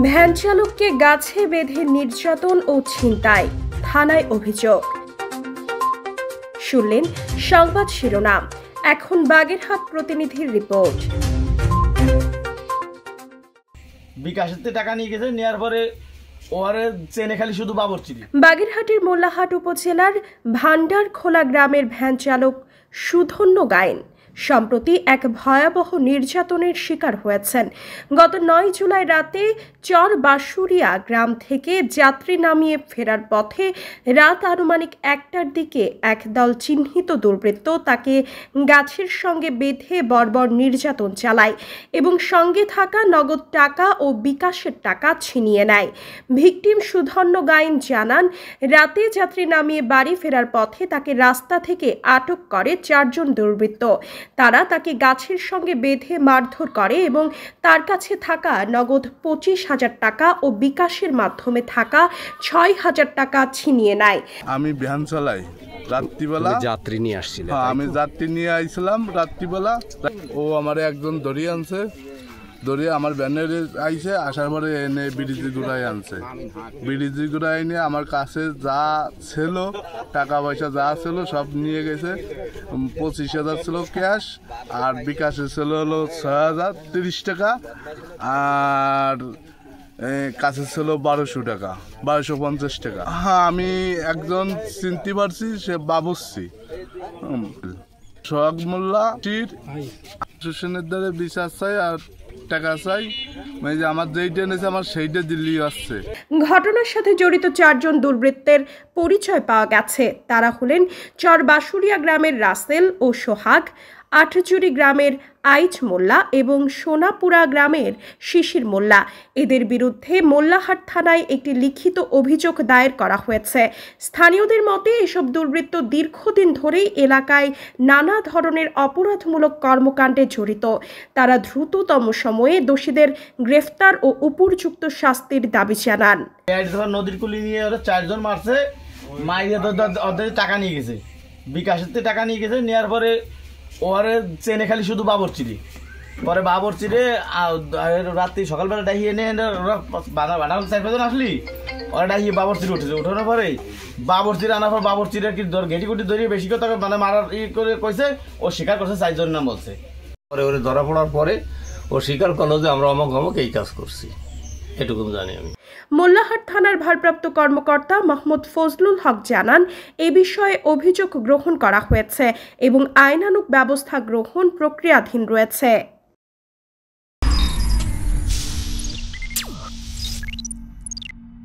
Van চালককে গাছে বেঁধে নির্যাতন ও ছিনতাই, থানায় অভিযোগ। শুনলেন সংবাদ শিরোনাম, এখন বাগেরহাট প্রতিনিধির রিপোর্ট। বিকাশেতে টাকা নিয়ে গেছে, নেওয়ার পরে ওরে চেনে খালি শুধু বাবরচিরি। বাগেরহাটের মোল্লাহাট উপজেলার ভান্ডারখোলা গ্রামের ভ্যান চালক সুধন্য গায়েন সম্প্রতি এক ভয়াবহ নির্যাতনের শিকার হয়েছেন। গত ৯ জুলাই রাতে চর বাসুরিয়া গ্রাম থেকে যাত্রী নামিয়ে ফেরার পথে রাত আনুমানিক ১টার দিকে একদল চিহ্নিত দুর্বৃত্ত তাকে গাছের সঙ্গে বেঁধে বর্বর নির্যাতন চালায় এবং সঙ্গে থাকা নগদ টাকা ও বিকাশের টাকা ছিনিয়ে নেয়। ভিকটিম সুধন্য গায়েন জানান, রাতে যাত্রী নামিয়ে বাড়ি ফেরার পথে তাকে রাস্তা থেকে আটক করে ৪ জন দুর্বৃত্ত। তারা তাকে গাছের সঙ্গে বেঁধে মারধর করে এবং তার কাছে থাকা নগদ ২৫,০০০ টাকা ও বিকাশের মাধ্যমে থাকা ৬,০০০ টাকা ছিনিয়ে নেয়। আমি ভ্যান চালাই, রাত্রিবেলা যাত্রী নিয়ে আসছিল। আমি যাত্রী নিয়ে আইছিলাম রাত্রিবেলা। ও আমার একজন ধরিয়ে আনছে, ধরিয়ে আমার ভ্যানের আইসে, আসার পরে এনে বিডিজি গুড়াই আনছে। বিডিজি গুড়াই এনে আমার কাছে যা ছিল, টাকা পয়সা যা ছিল সব নিয়ে গেছে। ২৫,০০০ ছিল ক্যাশ, আর বিকাশে ছিল হলো ৬,০৩০ টাকা, আর কাছে ছিল ১২০০ টাকা, ১২৫০ টাকা। হ্যাঁ, আমি একজন চিনতে পারছি, সে বাবুর্চি সোহাগ মোল্লা। সুশাসনের দ্বারা বিচার চাই আর টাকা চাই, মানে যে আমার যেইটা এনেছে আমার সেইটা দিল্লি আসছে। ঘটনার সাথে জড়িত ৪ জন দুর্বৃত্তের পরিচয় পাওয়া গেছে। তারা হলেন চর বাসুরিয়া গ্রামের রাসেল ও সোহাগ, আটচুরি গ্রামের আইচ মোল্লা এবং সোনাপুরা গ্রামের শিশির মোল্লা। এদের বিরুদ্ধে মোল্লাহাট থানায় একটি লিখিত অভিযোগ দায়ের করা হয়েছে। স্থানীয়দের মতে এসব দুর্বৃত্ত দীর্ঘদিন ধরেই এলাকায় নানা ধরনের অপরাধমূলক কর্মকাণ্ডে জড়িত। তারা দ্রুততম সময়ে দোষীদের গ্রেফতার ও উপযুক্ত শাস্তির দাবি জানান। নদীর কুলি নিয়ে ওরা ৪ জন মারছে, মাইরে ওদের টাকা নিয়ে গেছে, বিকাশেতে টাকা নিয়ে গেছে। নেওয়ার পরে ওরে চেনে খালি শুধু বাবরচিরি। পরে বাবরচিরে রাত্রি সকালবেলা ডাইয়ে এনে বানা ৪-৫ আসলি, ওরা ডাইয়ে বাবরচিরি উঠেছে। উঠানোর পরে বাবরচিরি আনার পর বাবরচিরে কি ঘেটি কুটি ধরিয়ে বেশি কথা মানে মারার করে কইছে। ও স্বীকার করছে, ৪ জনের নাম বলছে। পরে ওরে ধরা পড়ার পরে ও স্বীকার করলো যে আমরা অমক অমক এই কাজ করছি, এটুকু জানি আমি। মোল্লাহাট থানার ভারপ্রাপ্ত কর্মকর্তা মোহাম্মদ ফজলুল হক জানান, এ বিষয়ে অভিযোগ গ্রহণ করা হয়েছে এবং আইনানুগ ব্যবস্থা গ্রহণ প্রক্রিয়াধীন রয়েছে।